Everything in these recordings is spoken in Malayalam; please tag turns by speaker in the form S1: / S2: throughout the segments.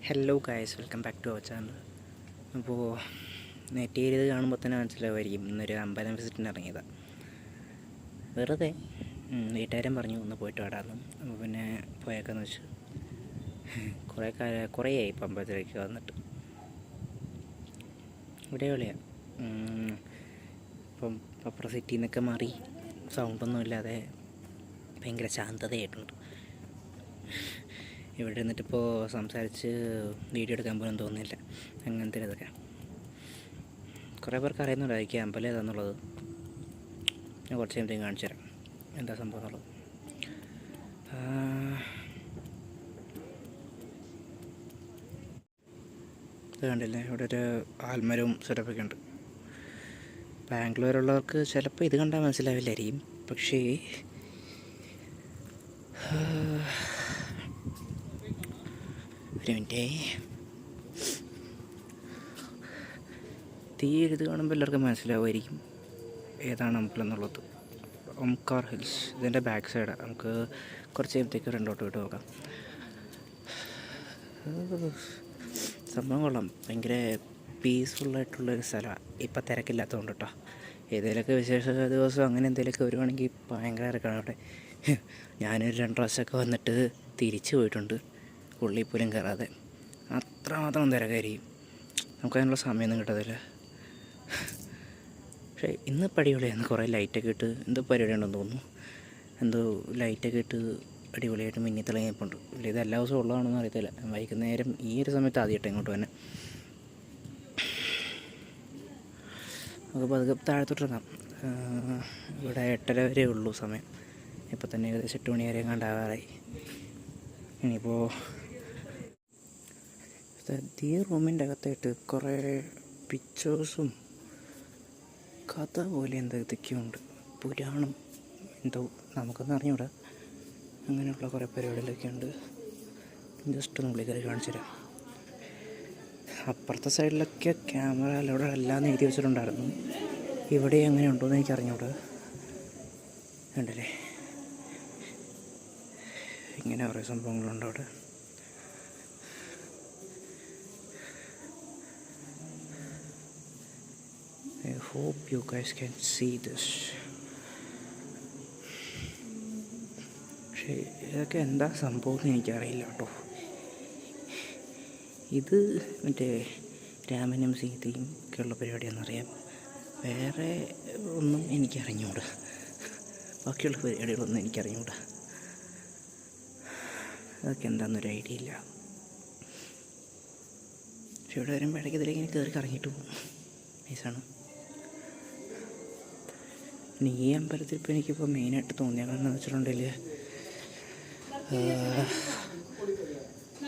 S1: Hello guys, welcome back to our channel. അപ്പോൾ നെറ്റ് ചെയ്ത് കാണുമ്പോൾ തന്നെ മനസ്സിലാവുമായിരിക്കും ഇന്നൊരു അമ്പലം വിസിറ്റിന് ഇറങ്ങിയതാണ്. വെറുതെ വീട്ടുകാരൻ പറഞ്ഞു ഒന്ന് പോയിട്ട് വരാമെന്ന്. അപ്പോൾ പിന്നെ പോയേക്കാന്ന് വെച്ചു. കുറേയായി ഇപ്പം അമ്പലത്തിലേക്ക് വന്നിട്ട്. ഇവിടെ എവിടെയാണ് ഇപ്പം പപ്പറ സിറ്റിയിൽ നിന്നൊക്കെ മാറി സൗണ്ടൊന്നും ഇല്ലാതെ ഭയങ്കര ശാന്തതയായിട്ടുണ്ട്. ഇവിടെ ഇരുന്നിട്ടിപ്പോൾ സംസാരിച്ച് വീഡിയോ എടുക്കാൻ പോലും തോന്നുന്നില്ല. അങ്ങനത്തെ ഇതൊക്കെ കുറേ പേർക്ക് അറിയുന്നുണ്ടായിരിക്കും അമ്പലം ഏതാണെന്നുള്ളത്. ഞാൻ കുറച്ച് കഴിയുമ്പോഴത്തേക്കും കാണിച്ചു തരാം എന്താ സംഭവം എന്നുള്ളത്. ഇത് കണ്ടില്ലേ, ഇവിടെ ഒരു ആൽമരവും സെറ്റപ്പൊക്കെ ഉണ്ട്. ബാംഗ്ലൂരുള്ളവർക്ക് ചിലപ്പോൾ ഇത് കണ്ടാൽ മനസ്സിലാവില്ലായിരിക്കും. പക്ഷേ ഒരു മിനിറ്റേ, ഇത് കാണുമ്പോൾ എല്ലാവർക്കും മനസ്സിലാവുമായിരിക്കും ഏതാണ് അമ്പലം എന്നുള്ളത്. ഓംകാർ ഹിൽസ്, ഇതിൻ്റെ ബാക്ക് സൈഡാണ്. നമുക്ക് കുറച്ച് കഴിയുമ്പോഴത്തേക്ക് രണ്ടോട്ട് വിട്ട് നോക്കാം. സംഭവം കൊള്ളാം, ഭയങ്കര പീസ്ഫുള്ളായിട്ടുള്ളൊരു സ്ഥലമാണ്. ഇപ്പം തിരക്കില്ലാത്തതുകൊണ്ട് കേട്ടോ. ഏതെങ്കിലുമൊക്കെ വിശേഷ ദിവസം അങ്ങനെ എന്തെങ്കിലുമൊക്കെ വരുവാണെങ്കിൽ ഭയങ്കര തിരക്കാണ് അവിടെ. ഞാനൊരു 2 പ്രാവശ്യമൊക്കെ വന്നിട്ട് തിരിച്ചു പോയിട്ടുണ്ട് ഉള്ളിൽ പോലും കയറാതെ. അത്രമാത്രം തിരക്കായിരിക്കും, നമുക്കതിനുള്ള സമയമൊന്നും കിട്ടത്തില്ല. പക്ഷേ ഇന്ന് അടിപൊളിയായിരുന്നു. കുറേ ലൈറ്റൊക്കെ ഇട്ട് എന്തോ പരിപാടി ഉണ്ടെന്ന് തോന്നുന്നു. എന്തോ ലൈറ്റൊക്കെ ഇട്ട് അടിപൊളിയായിട്ട് മിന്നി തിളങ്ങിയപ്പോണ്ട്. ഇത് എല്ലാ ദിവസവും ഉള്ളതാണെന്ന് അറിയത്തില്ല. വൈകുന്നേരം ഈ ഒരു സമയത്ത് ആദ്യമായിട്ട് ഇങ്ങോട്ട് തന്നെ. നമുക്ക് പതുക്കെ താഴത്തോട്ടിറങ്ങാം. ഇവിടെ 8:30 വരെ ഉള്ളൂ സമയം. ഇപ്പം തന്നെ ഏകദേശം 8 മണി വരെ കണ്ടാവാറായി. ഇനിയിപ്പോൾ ഈ റൂമിൻ്റെ അകത്തായിട്ട് കുറേ പിക്ചേഴ്സും കഥ പോലെ എന്തൊക്കെയുണ്ട്. പുരാണം എന്തോ നമുക്കൊന്നും അറിഞ്ഞൂടാ. അങ്ങനെയുള്ള കുറേ പരിപാടികളൊക്കെ ഉണ്ട്. ജസ്റ്റ് ഒന്ന് ഉള്ളിൽ കയറി കാണിച്ചു തരാം. അപ്പുറത്തെ സൈഡിലൊക്കെ ക്യാമറ അലൗഡ് അല്ലാന്ന് എഴുതി വെച്ചിട്ടുണ്ടായിരുന്നു. ഇവിടെ എങ്ങനെ ഉണ്ടോയെന്ന് എനിക്ക് അറിഞ്ഞൂടാ. കണ്ടല്ലേ, ഇങ്ങനെ കുറേ സംഭവങ്ങളുണ്ട് അവിടെ. I hope you guys can see this. പക്ഷേ ഇതൊക്കെ എന്താ സംഭവം എന്ന് എനിക്കറിയില്ല കേട്ടോ. ഇത് മറ്റേ രാമനും സീതയും ഒക്കെയുള്ള പരിപാടിയാണെന്നറിയാം. വേറെ ഒന്നും എനിക്കറിഞ്ഞൂടാ. ബാക്കിയുള്ള പരിപാടികളൊന്നും എനിക്കറിഞ്ഞൂടാ. അതൊക്കെ എന്താണെന്നൊരു ഐഡിയ ഇല്ല. പക്ഷെ ഇവിടെ വരുമ്പോൾ ഇടയ്ക്ക് ഇതിലേക്ക് ഇങ്ങനെ കയറി കറങ്ങിയിട്ട് പോകും. നൈസാണ്. പിന്നെ ഈ അമ്പലത്തിൽ ഇപ്പോൾ എനിക്കിപ്പോൾ മെയിനായിട്ട് തോന്നിയാണെന്ന് വെച്ചിട്ടുണ്ടെങ്കിൽ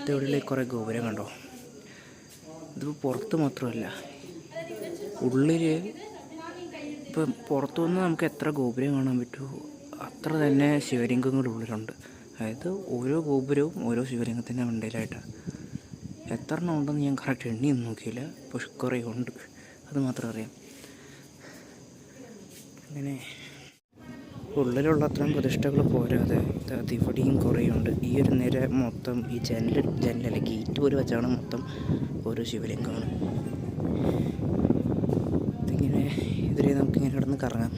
S1: ഇതെവിടെ കുറേ ഗോപുരം കണ്ടോ. ഇതിപ്പോൾ പുറത്ത് മാത്രമല്ല, ഉള്ളിൽ ഇപ്പം പുറത്തുനിന്ന് നമുക്ക് എത്ര ഗോപുരം കാണാൻ പറ്റുമോ അത്ര തന്നെ ശിവലിംഗങ്ങളുടെ ഉള്ളിലുണ്ട്. അതായത് ഓരോ ഗോപുരവും ഓരോ ശിവലിംഗത്തിൻ്റെ മണ്ടയിലായിട്ടാണ്. എത്ര എണ്ണം ഉണ്ടെന്ന് ഞാൻ കറക്റ്റ് എണ്ണിയൊന്നും നോക്കിയില്ല. പക്ഷെ കുറേ ഉണ്ട്, അത് മാത്രം അറിയാം. അങ്ങനെ ഉള്ളിലുള്ള അത്രയും പ്രതിഷ്ഠകൾ പോരാതെ ഇവിടെയും കുറേയുണ്ട്. ഈ ഒരു നിര മൊത്തം ഈ ജനലല്ല ഗേറ്റ് പോലെ വെച്ചാണ് മൊത്തം ഓരോ ശിവലിംഗമാണ്. ഇതിങ്ങനെ ഇതിലെ നമുക്കിങ്ങനെ കിടന്ന് കറങ്ങാം.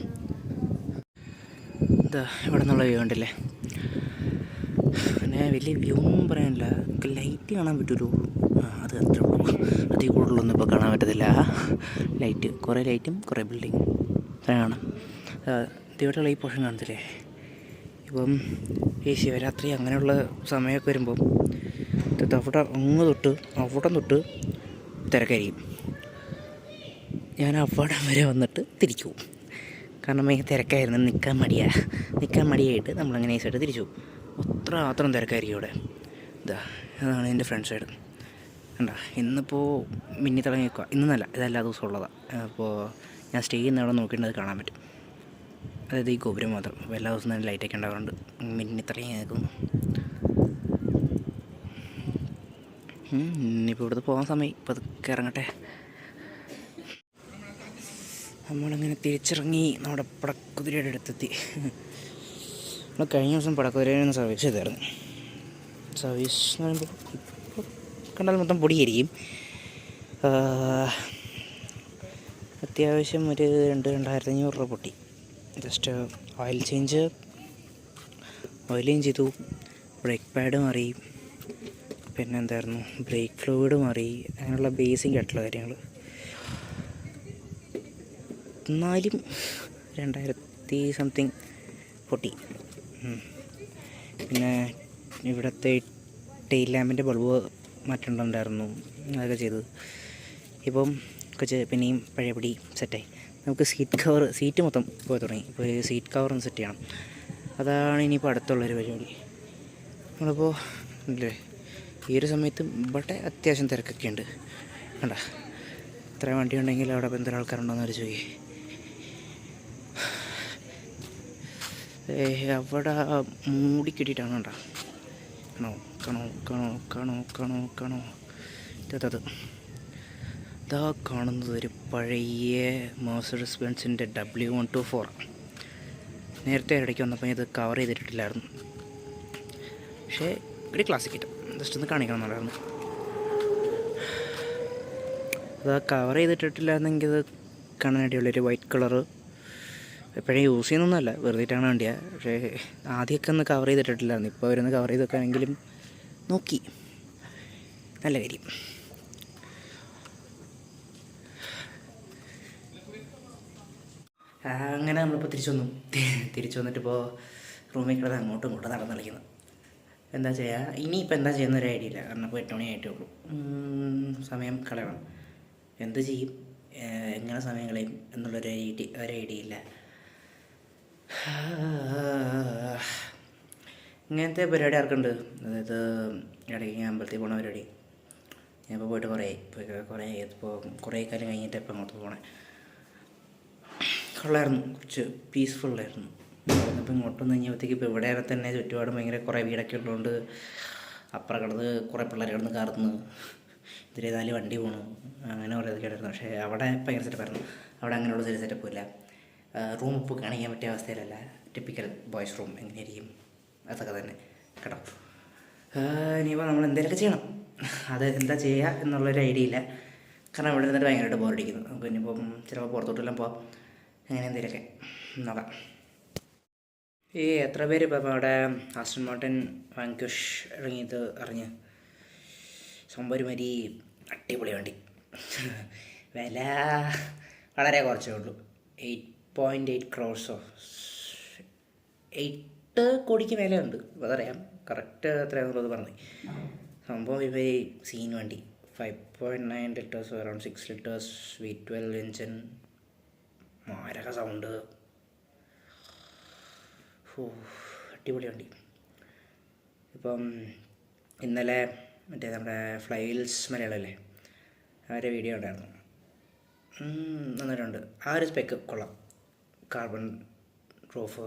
S1: എന്താ ഇവിടെ നിന്നുള്ള വ്യൂ ഉണ്ടല്ലേ. പിന്നെ വലിയ വ്യൂ ഒന്നും പറയാനില്ല. നമുക്ക് ലൈറ്റ് കാണാൻ പറ്റുമല്ലോ, അത് അത്ര ഉള്ളൂ. അതിൽ കൂടുതലൊന്നും ഇപ്പോൾ കാണാൻ പറ്റത്തില്ല. ലൈറ്റ്, കുറേ ലൈറ്റും കുറേ ബിൽഡിങ്ങും കാണാം. ഇവിടെയുള്ള ഈ പോർഷൻ കാണത്തില്ലേ. ഇപ്പം ഈ ശിവരാത്രി അങ്ങനെയുള്ള സമയമൊക്കെ വരുമ്പം അവിടെ അവിടെ തൊട്ട് തിരക്കായിരിക്കും. ഞാൻ അവിടെ വരെ വന്നിട്ട് തിരിച്ചു പോകും. കാരണം ഈ തിരക്കായിരുന്നു, നിൽക്കാൻ മടിയായിട്ട് നമ്മളങ്ങനെ ഈ സൈഡ് തിരിച്ചു പോകും. അത്രമാത്രം തിരക്കായിരിക്കും ഇവിടെ. അതാണ് എൻ്റെ ഫ്രണ്ട് സൈഡ്. കണ്ടാ, ഇന്നിപ്പോൾ മിന്നി തിളങ്ങിക്കുക. ഇന്നല്ല, ഇതെല്ലാ ദിവസവും ഉള്ളതാണ്. അപ്പോൾ ഞാൻ സ്റ്റേ ചെയ്യുന്ന അവിടെ നോക്കിയിട്ട് അത് കാണാൻ പറ്റും. അതായത് ഈ ഗോപുരം മാത്രം. അപ്പോൾ എല്ലാ ദിവസവും തന്നെ ലൈറ്റൊക്കെ ഉണ്ടാകാറുണ്ട്. മിന്നി തിളങ്ങി നിൽക്കുന്നു. ഇനിയിപ്പോൾ ഇവിടുത്തെ പോകാൻ സമയം. ഇപ്പോൾ അതൊക്കെ ഇറങ്ങട്ടെ. നമ്മളിങ്ങനെ തിരിച്ചിറങ്ങി നമ്മുടെ പടക്കുതിരയുടെ അടുത്തെത്തി. നമ്മൾ കഴിഞ്ഞ ദിവസം പടക്കുതിരയിൽ നിന്ന് സർവീസ് ചെയ്തായിരുന്നു. സർവീസ് എന്ന് പറയുമ്പോൾ ഇപ്പോൾ കണ്ടാൽ മൊത്തം പൊടിയായിരിക്കും. അത്യാവശ്യം ഒരു 2,500 രൂപ പൊട്ടി. ജസ്റ്റ് ഓയിൽ ചേഞ്ച് ചെയ്തു, ബ്രേക്ക് പാഡ് മാറി, പിന്നെ എന്തായിരുന്നു ബ്രേക്ക് ഫ്ലൂയിഡ് മാറി, അങ്ങനെയുള്ള ബേസിക് ആയിട്ടുള്ള കാര്യങ്ങൾ. എന്നാലും 2,000 സംതിങ് പൊട്ടി. പിന്നെ ഇവിടുത്തെ ടെയിൽ ലാമ്പിൻ്റെ ബൾബ് മാറ്റേണ്ടതുണ്ടായിരുന്നു, അതൊക്കെ ചെയ്തു. ഇപ്പം പിന്നെയും പഴയപടി സെറ്റായി. നമുക്ക് സീറ്റ് മൊത്തം പോയി തുടങ്ങി. ഇപ്പോൾ സീറ്റ് കവറൊന്ന് സെറ്റ് ചെയ്യണം. അതാണ് ഇനിയിപ്പോൾ അടുത്തുള്ളൊരു പരിപാടി. നമ്മളിപ്പോൾ ഇല്ലേ ഈ ഒരു സമയത്ത് ഇവിടെ അത്യാവശ്യം തിരക്കൊക്കെ ഉണ്ട്. കണ്ട ഇത്ര വണ്ടി ഉണ്ടെങ്കിൽ അവിടെ ഇപ്പോൾ എന്തൊരു ആൾക്കാരുണ്ടോയെന്ന് ഒരു ചോദിക്കേ. അവിടെ മൂടിക്കെട്ടിയിട്ടാണ് കണ്ട. കാണോ ഇതത് ഇതാ കാണുന്നത് ഒരു പഴയ മെർസിഡീസ് ബെൻസിൻ്റെ W124. നേരത്തെ ഇടയ്ക്ക് വന്നപ്പോൾ ഇത് കവർ ചെയ്തിട്ടില്ലായിരുന്നു. പക്ഷേ ഒരു ക്ലാസിക് കിട്ടും, ജസ്റ്റ് ഒന്ന് കാണിക്കണം എന്നുണ്ടായിരുന്നു. അത് കവർ ചെയ്തിട്ടില്ലായിരുന്നെങ്കിൽ ഇത് കാണാൻ വേണ്ടിയുള്ളൊരു വൈറ്റ് കളറ് എപ്പോഴും യൂസ് ചെയ്യുന്നൊന്നുമല്ല, വെറുതെ ഇട്ടാണ് വേണ്ടിയാണ്. പക്ഷേ ആദ്യമൊക്കെ ഒന്ന് കവർ ചെയ്തിട്ടില്ലായിരുന്നു. ഇപ്പോൾ അവരൊന്ന് കവർ ചെയ്ത് വെക്കാനെങ്കിലും നോക്കി, നല്ല കാര്യം. അങ്ങനെ നമ്മളിപ്പോൾ തിരിച്ചു വന്നിട്ടിപ്പോൾ റൂമിൽ കിടന്ന് അങ്ങോട്ടും നടന്ന് കളിക്കുന്നു. എന്താ ചെയ്യുക ഇനിയിപ്പോൾ എന്താ ചെയ്യുന്ന ഒരു ഐഡിയ ഇല്ല. കാരണം ഇപ്പോൾ 8 മണി ആയിട്ടേ ഉള്ളൂ. സമയം കളയണം. എന്ത് ചെയ്യും, എങ്ങനെ സമയം കളയും എന്നുള്ളൊരു ഐഡിയ ഇല്ല. ഇങ്ങനത്തെ പരിപാടി ആർക്കുണ്ട്? അതായത് ഇടയ്ക്ക് അമ്പലത്തിൽ പോകണ പരിപാടി. ഞാനിപ്പോൾ പോയിട്ട് കുറേ കാലം കഴിഞ്ഞിട്ട് ഇപ്പം അങ്ങോട്ട് പോകണേ. കൊള്ളായിരുന്നു, കുറച്ച് പീസ്ഫുള്ളായിരുന്നു. അപ്പോൾ ഇങ്ങോട്ടൊന്ന് കഴിഞ്ഞപ്പോഴത്തേക്ക് ഇപ്പോൾ ഇവിടെ തന്നെ ചുറ്റുപാടും ഭയങ്കര കുറേ വീടൊക്കെ ഉള്ളതുകൊണ്ട് അപ്പുറം കിടന്ന് കുറേ പിള്ളേർ കിടന്ന് കാർന്ന് ഇതിൽ 4 വണ്ടി പോകണം, അങ്ങനെ കുറേ ഇതൊക്കെ ആയിരുന്നു. പക്ഷേ അവിടെ ഭയങ്കര സെറ്റപ്പായിരുന്നു. അവിടെ അങ്ങനെയുള്ള ചെറിയ സെറ്റപ്പും ഇല്ല. റൂം ഇപ്പോൾ കാണിക്കാൻ പറ്റിയ അവസ്ഥയിലല്ല. ടിപ്പിക്കൽ ബോയ്സ് റൂം എങ്ങനെയായിരിക്കും അതൊക്കെ തന്നെ കേട്ടോ. ഇനിയിപ്പോൾ നമ്മൾ എന്തെങ്കിലുമൊക്കെ ചെയ്യണം. അത് എന്താ ചെയ്യുക എന്നുള്ളൊരു ഐഡിയ ഇല്ല. കാരണം ഇവിടെ നിന്നിട്ട് ഭയങ്കരമായിട്ട് ബോറടിക്കുന്നു. നമുക്ക് ഇനിയിപ്പം ചിലപ്പോൾ പുറത്തോട്ടെല്ലാം പോവാം, അങ്ങനെ എന്തെങ്കിലുമൊക്കെ നോക്കാം. എത്ര പേര് ഇപ്പം അവിടെ ആസ്റ്റൺ മാർട്ടിൻ വാൻക്വിഷ് ഇറങ്ങിയത് അറിഞ്ഞ്? സംഭവം ഒരുമാതിരി അടിപൊളി വണ്ടി. വില വളരെ കുറച്ചേ ഉള്ളൂ. 8.8 crores 8 കോടിക്ക് മേലെയുണ്ട്. അതറിയാം, കറക്റ്റ് എത്രയാണെന്നുള്ളത് പറഞ്ഞു. സംഭവം ഇവർ സീൻ വണ്ടി 5.9 liters around 6 liters V12 engine, മാരക സൗണ്ട്. അടിപൊളി വണ്ടി. ഇപ്പം ഇന്നലെ മറ്റേ നമ്മുടെ ഫ്ലൈ വീൽസ് മലയാളമല്ലേ, അവരുടെ വീഡിയോ ഉണ്ടായിരുന്നു. നന്നായിട്ടുണ്ട്. ആ ഒരു സ്പെക്ക് കൊള്ളാം. കാർബൺ റൂഫ്,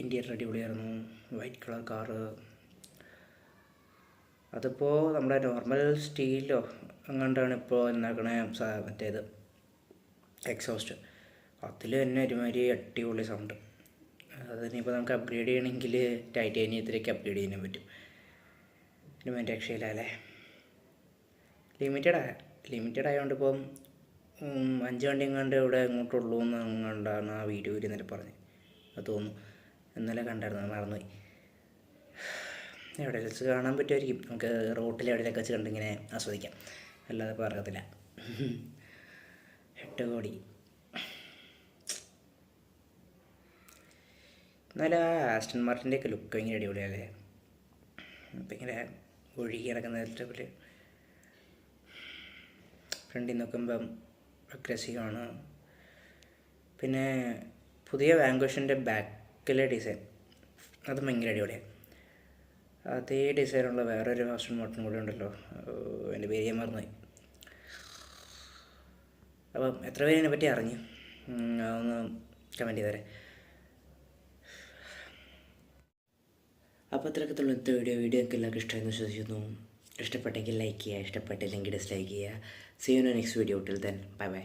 S1: ഇൻറ്റീരിയർ അടിപൊളിയായിരുന്നു. White colour car. അതിപ്പോൾ നമ്മുടെ നോർമൽ സ്റ്റീലോ അങ്ങോട്ടാണ് ഇപ്പോൾ എന്നാക്കണേ മറ്റേത് എക്സോസ്റ്റ്. അതിൽ തന്നെ ഒരുമാതിരി അടിപൊളി സൗണ്ട്. അതിനിപ്പോൾ നമുക്ക് അപ്ഗ്രേഡ് ചെയ്യണമെങ്കിൽ ടൈറ്റാനിയത്തിലേക്ക് അപ്ഗ്രേഡ് ചെയ്യാൻ പറ്റും. ഇതിന് മറ്റേ രക്ഷയില്ലല്ലേ. ലിമിറ്റഡ് ആയതുകൊണ്ട് ഇപ്പം 5 വണ്ടി എങ്ങാണ്ട് ഇവിടെ ഇങ്ങോട്ടുള്ളൂ എന്ന് എങ്ങാണ്ടാണ് ആ വീഡിയോയിൽ ഇന്നലെ പറഞ്ഞത്. അത് തോന്നുന്നു ഇന്നലെ കണ്ടായിരുന്നു, മറന്നുപോയി. എവിടെ വെച്ച് കാണാൻ പറ്റുമായിരിക്കും. നമുക്ക് റോട്ടിൽ എവിടെയൊക്കെ വെച്ച് കണ്ടിങ്ങനെ ആസ്വദിക്കാം, അല്ലാതെ ഇപ്പോൾ അറിയത്തില്ല. 8 കോടി. എന്നാലും ആ ആസ്റ്റൺ മാർട്ടിൻ്റെയൊക്കെ ലുക്ക് ഭയങ്കര അടിപൊളിയല്ലേ. അപ്പം ഇങ്ങനെ ഒഴുകി കിടക്കുന്ന പോലെ ഫ്രണ്ടിൽ നോക്കുമ്പം അഗ്രസീവാണ്. പിന്നെ പുതിയ വാൻക്വിഷിൻ്റെ ബാക്കിലെ ഡിസൈൻ അത് ഭയങ്കര അടിപൊളിയാണ്. അതേ ഡിസൈനുള്ള വേറൊരു ആസ്റ്റൺ മാർട്ടിൻ കൂടെ ഉണ്ടല്ലോ, എൻ്റെ പേര് ഞാൻ മറന്നുപോയി. അപ്പം എത്ര പേര് ഇതിനെപ്പറ്റി അറിഞ്ഞു അതൊന്ന് കമൻറ്റ് ചെയ്തേരെ. അപ്പോൾ അത്രക്കത്തുള്ള ഇന്നത്തെ വീഡിയോ ഒക്കെ എല്ലാവർക്കും ഇഷ്ടമായെന്ന് വിശ്വസിക്കുന്നു. ഇഷ്ടപ്പെട്ടെങ്കിൽ ലൈക്ക് ചെയ്യുക, ഇഷ്ടപ്പെട്ടില്ലെങ്കിൽ ഡിസ്ലൈക്ക് ചെയ്യുക. See you in next video. Till then bye by.